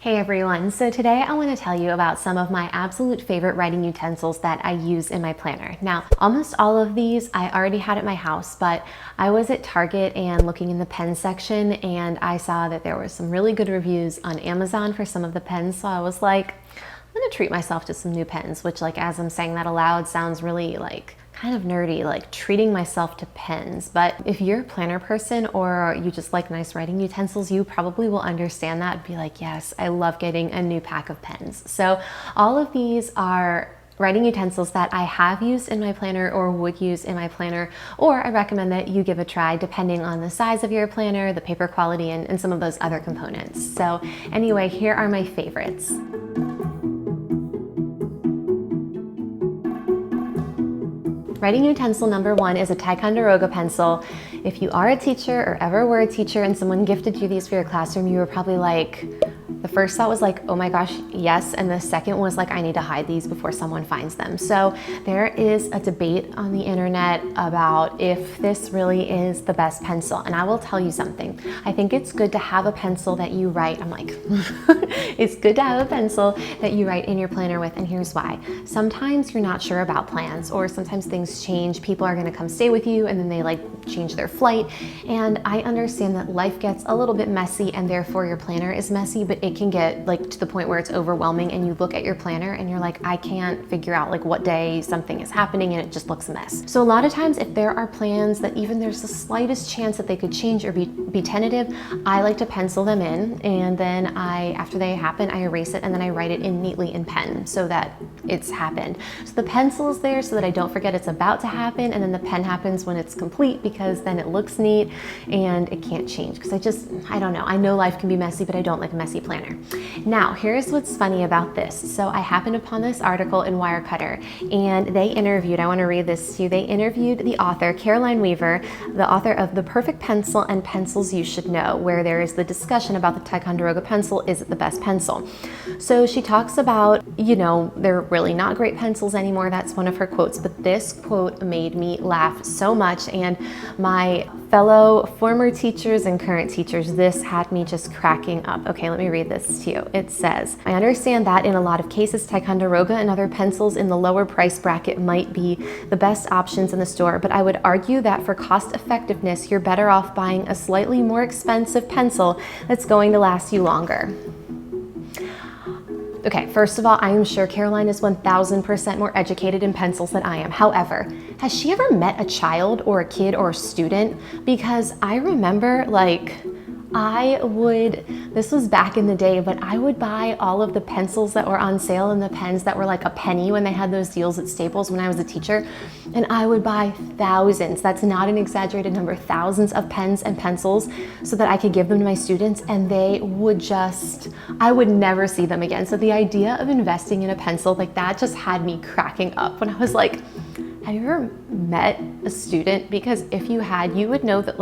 Hey everyone, so today I want to tell you about some of my absolute favorite writing utensils that I use in my planner. Now, almost all of these I already had at my house, but I was at Target and looking in the pen section and I saw that there were some really good reviews on Amazon for some of the pens, so I was like, I'm gonna treat myself to some new pens, which as I'm saying that aloud sounds really kind of nerdy, like treating myself to pens. But if you're a planner person or you just like nice writing utensils, you probably will understand that and be like, yes, I love getting a new pack of pens. So all of these are writing utensils that I have used in my planner or would use in my planner, or I recommend that you give a try depending on the size of your planner, the paper quality, and some of those other components. So anyway, here are my favorites. Writing utensil number one is a Ticonderoga pencil. If you are a teacher or ever were a teacher and someone gifted you these for your classroom, you were probably like, the first thought was like, oh my gosh, yes. And the second was like, I need to hide these before someone finds them. So there is a debate on the internet about if this really is the best pencil. And I will tell you something. I think it's good to have a pencil that you write. I'm like, it's good to have a pencil that you write in your planner with. And here's why. Sometimes you're not sure about plans, or sometimes things change. People are going to come stay with you and then they change their flight. And I understand that life gets a little bit messy and therefore your planner is messy, but it can get to the point where it's overwhelming and you look at your planner and you're like, I can't figure out what day something is happening and it just looks a mess. So a lot of times if there are plans that even there's the slightest chance that they could change or be tentative, I like to pencil them in, and then after they happen, I erase it and then I write it in neatly in pen so that it's happened. So the pencil is there so that I don't forget it's about to happen, and then the pen happens when it's complete because then it looks neat and it can't change, because I don't know. I know life can be messy, but I don't like a messy planner. Now, here's what's funny about this. So I happened upon this article in Wirecutter, and they interviewed, I want to read this to you, they interviewed the author, Caroline Weaver, the author of The Perfect Pencil and Pencils You Should Know, where there is the discussion about the Ticonderoga pencil. Is it the best pencil? So she talks about, they're really not great pencils anymore. That's one of her quotes, but this quote made me laugh so much, and my fellow former teachers and current teachers, this had me just cracking up. Okay, let me read this to you. It says, I understand that in a lot of cases, Ticonderoga and other pencils in the lower price bracket might be the best options in the store, but I would argue that for cost effectiveness, you're better off buying a slightly more expensive pencil that's going to last you longer. Okay, first of all, I am sure Caroline is 1000% more educated in pencils than I am. However, has she ever met a child or a kid or a student? Because I remember this was back in the day, but I would buy all of the pencils that were on sale and the pens that were like a penny when they had those deals at Staples when I was a teacher. And I would buy thousands, that's not an exaggerated number, thousands of pens and pencils so that I could give them to my students, and they would I would never see them again. So the idea of investing in a pencil like that just had me cracking up when I was like, have you ever met a student? Because if you had, you would know that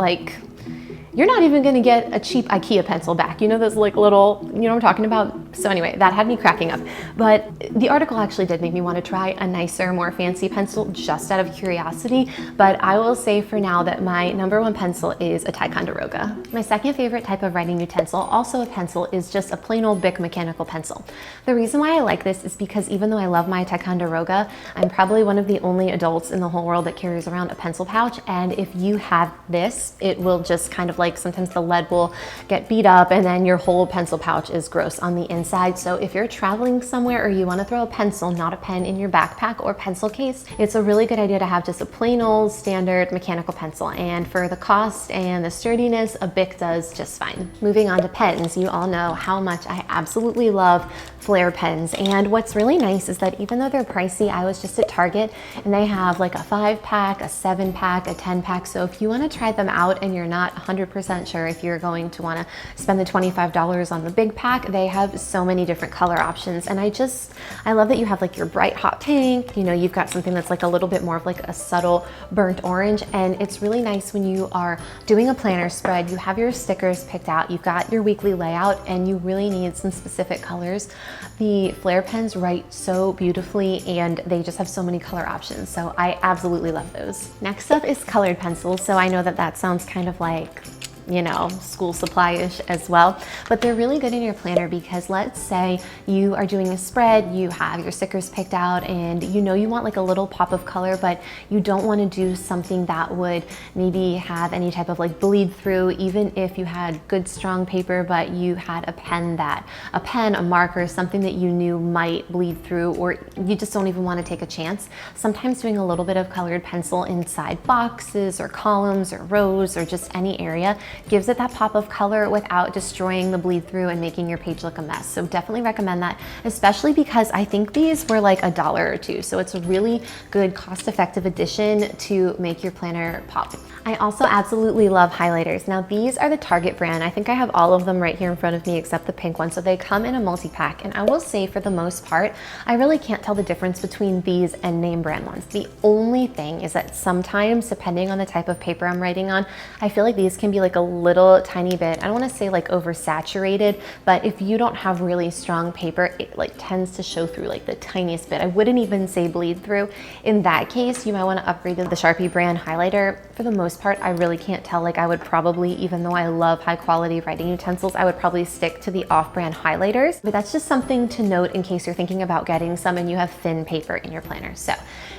you're not even gonna get a cheap IKEA pencil back. Those little, what I'm talking about? So anyway, that had me cracking up. But the article actually did make me want to try a nicer, more fancy pencil just out of curiosity. But I will say for now that my number one pencil is a Ticonderoga. My second favorite type of writing utensil, also a pencil, is just a plain old Bic mechanical pencil. The reason why I like this is because even though I love my Ticonderoga, I'm probably one of the only adults in the whole world that carries around a pencil pouch. And if you have this, it will just kind of sometimes the lead will get beat up and then your whole pencil pouch is gross on the inside. So if you're traveling somewhere or you want to throw a pencil, not a pen, in your backpack or pencil case, it's a really good idea to have just a plain old standard mechanical pencil. And for the cost and the sturdiness, a Bic does just fine. Moving on to pens, you all know how much I absolutely love Flare pens. And what's really nice is that even though they're pricey, I was just at Target and they have a 5-pack, a 7-pack, a 10-pack. So if you want to try them out and you're not 100% sure if you're going to want to spend the $25 on the big pack, they have so many different color options. And I love that you have your bright hot pink, you've got something that's a little bit more of a subtle burnt orange. And it's really nice when you are doing a planner spread, you have your stickers picked out, you've got your weekly layout, and you really need some specific colors. The Flare pens write so beautifully and they just have so many color options. So I absolutely love those. Next up is colored pencils. So I know that sounds kind of you know, school supply-ish as well. But they're really good in your planner because let's say you are doing a spread, you have your stickers picked out and you know you want like a little pop of color, but you don't want to do something that would maybe have any type of like bleed through, even if you had good strong paper, but you had a pen, a marker, something that you knew might bleed through, or you just don't even want to take a chance. Sometimes doing a little bit of colored pencil inside boxes or columns or rows or just any area gives it that pop of color without destroying the bleed through and making your page look a mess. So definitely recommend that, especially because I think these were like $1 or $2. So it's a really good cost-effective addition to make your planner pop. I also absolutely love highlighters. Now these are the Target brand. I think I have all of them right here in front of me except the pink one. So they come in a multi-pack, and I will say for the most part, I really can't tell the difference between these and name brand ones. The only thing is that sometimes, depending on the type of paper I'm writing on, I feel like these can be like a little tiny bit, I don't want to say like oversaturated, but if you don't have really strong paper, it like tends to show through like the tiniest bit. I wouldn't even say bleed through. In that case, you might want to upgrade to the Sharpie brand highlighter. For the most part, I really can't tell. Like I would probably, even though I love high quality writing utensils, I would probably stick to the off-brand highlighters, but that's just something to note in case you're thinking about getting some and you have thin paper in your planner. So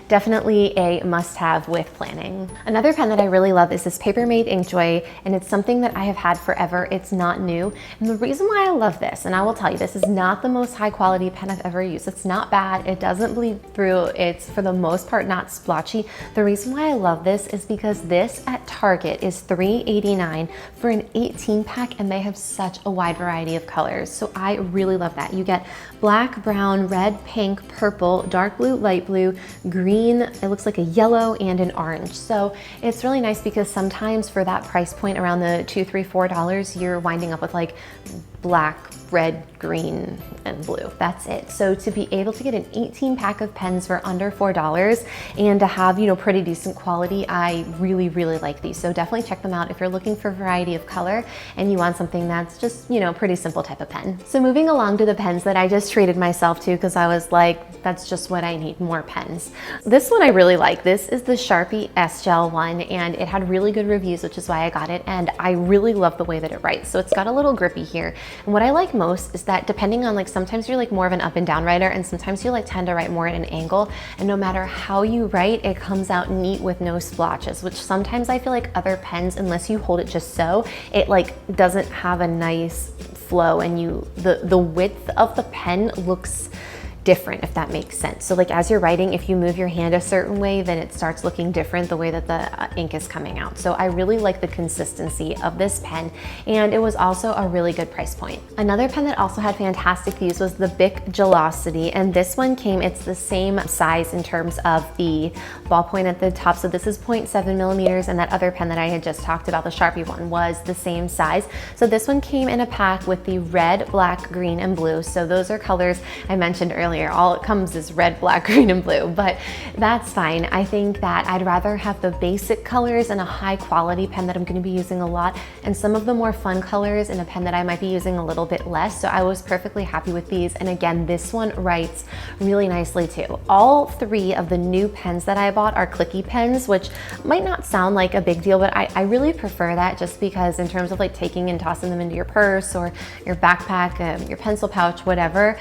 definitely a must-have with planning. Another pen that I really love is this PaperMate Inkjoy, and it's something that I have had forever. It's not new. And the reason why I love this, and I will tell you, this is not the most high quality pen I've ever used. It's not bad. It doesn't bleed through. It's for the most part not splotchy. The reason why I love this is because this at Target is $3.89 for an 18 pack, and they have such a wide variety of colors. So I really love that. You get black, brown, red, pink, purple, dark blue, light blue, green, it looks like a yellow, and an orange. So it's really nice because sometimes for that price point around the $2, $3, $4, you're winding up with like black, red, green, and blue. That's it. So to be able to get an 18 pack of pens for under $4 and to have, you know, pretty decent quality, I really, really like these. So definitely check them out if you're looking for variety of color and you want something that's just, you know, pretty simple type of pen. So moving along to the pens that I just treated myself to because I was like, that's just what I need, more pens. This one I really like. This is the Sharpie S-Gel one, and it had really good reviews, which is why I got it. And I really love the way that it writes. So it's got a little grippy here. And what I like most is that depending on, like, sometimes you're like more of an up and down writer, and sometimes you like tend to write more at an angle, and no matter how you write, it comes out neat with no splotches, which sometimes I feel like other pens, unless you hold it just so, it like doesn't have a nice flow, and the width of the pen looks different, if that makes sense. So like as you're writing, if you move your hand a certain way, then it starts looking different the way that the ink is coming out. So I really like the consistency of this pen, and it was also a really good price point. Another pen that also had fantastic views was the Bic Gelosity, and this one came, it's the same size in terms of the ballpoint at the top. So this is 0.7 millimeters, and that other pen that I had just talked about, the Sharpie one, was the same size. So this one came in a pack with the red, black, green, and blue. So those are colors I mentioned earlier. All it comes is red, black, green, and blue, but that's fine. I think that I'd rather have the basic colors in a high quality pen that I'm going to be using a lot, and some of the more fun colors in a pen that I might be using a little bit less. So I was perfectly happy with these. And again, this one writes really nicely too. All three of the new pens that I bought are clicky pens, which might not sound like a big deal, but I really prefer that, just because in terms of like taking and tossing them into your purse or your backpack, your pencil pouch, whatever,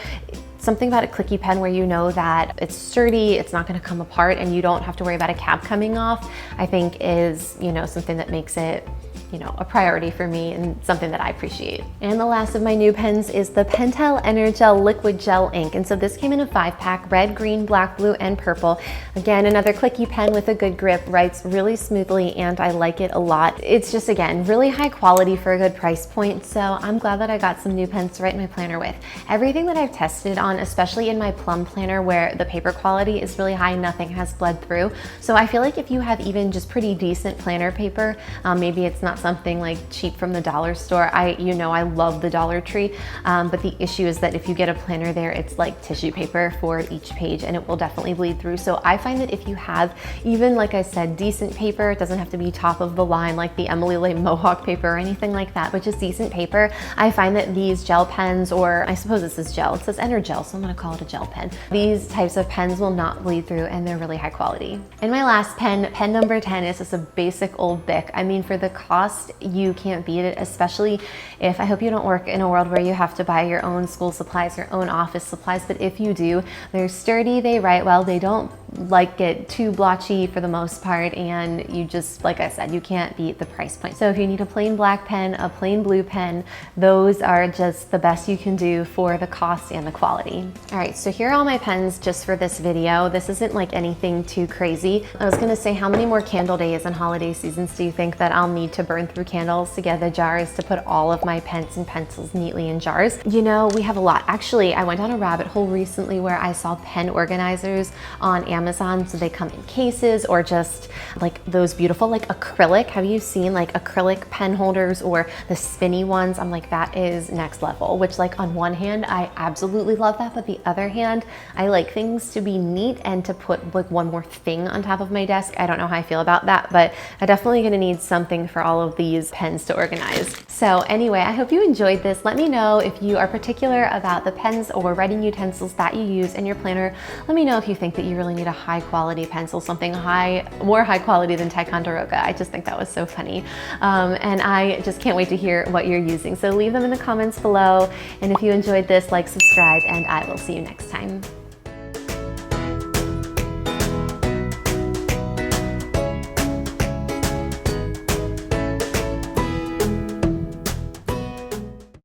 something about a clicky pen where you know that it's sturdy, it's not going to come apart, and you don't have to worry about a cap coming off, I think is, you know, something that makes it, you know, a priority for me and something that I appreciate. And the last of my new pens is the Pentel Energel Liquid Gel Ink. And so this came in a 5-pack, red, green, black, blue, and purple. Again, another clicky pen with a good grip, writes really smoothly, and I like it a lot. It's just, again, really high quality for a good price point. So I'm glad that I got some new pens to write my planner with. Everything that I've tested on, especially in my plum planner where the paper quality is really high, nothing has bled through. So I feel like if you have even just pretty decent planner paper, maybe it's not something like cheap from the dollar store. I love the Dollar Tree, but the issue is that if you get a planner there, it's like tissue paper for each page, and it will definitely bleed through. So I find that if you have even, like I said, decent paper, it doesn't have to be top of the line like the Emily Lane Mohawk paper or anything like that, but just decent paper, I find that these gel pens, or I suppose this is gel, it says Energel, so I'm gonna call it a gel pen. These types of pens will not bleed through, and they're really high quality. And my last pen, pen number 10, is just a basic old Bic. I mean, for the cost cost, you can't beat it, especially if, I hope you don't work in a world where you have to buy your own school supplies, your own office supplies, but if you do, they're sturdy, they write well, they don't like get too blotchy for the most part, and you just, like I said, you can't beat the price point. So if you need a plain black pen, a plain blue pen, those are just the best you can do for the cost and the quality. All right, so here are all my pens just for this video. This isn't like anything too crazy. I was gonna say, how many more candle days and holiday seasons do you think that I'll need to burn through candles to get the jars to put all of my pens and pencils neatly in jars? You know, we have a lot. Actually, I went down a rabbit hole recently where I saw pen organizers on Amazon. So they come in cases or just like those beautiful like acrylic. Have you seen like acrylic pen holders or the spinny ones? I'm like, that is next level, which like on one hand, I absolutely love that. But the other hand, I like things to be neat and to put like one more thing on top of my desk. I don't know how I feel about that, but I'm definitely gonna need something for all of these pens to organize. So anyway, I hope you enjoyed this. Let me know if you are particular about the pens or writing utensils that you use in your planner. Let me know if you think that you really need a high quality pencil, something more high quality than Ticonderoga. I just think that was so funny. And I just can't wait to hear what you're using. So leave them in the comments below. And if you enjoyed this, like, subscribe, and I will see you next time.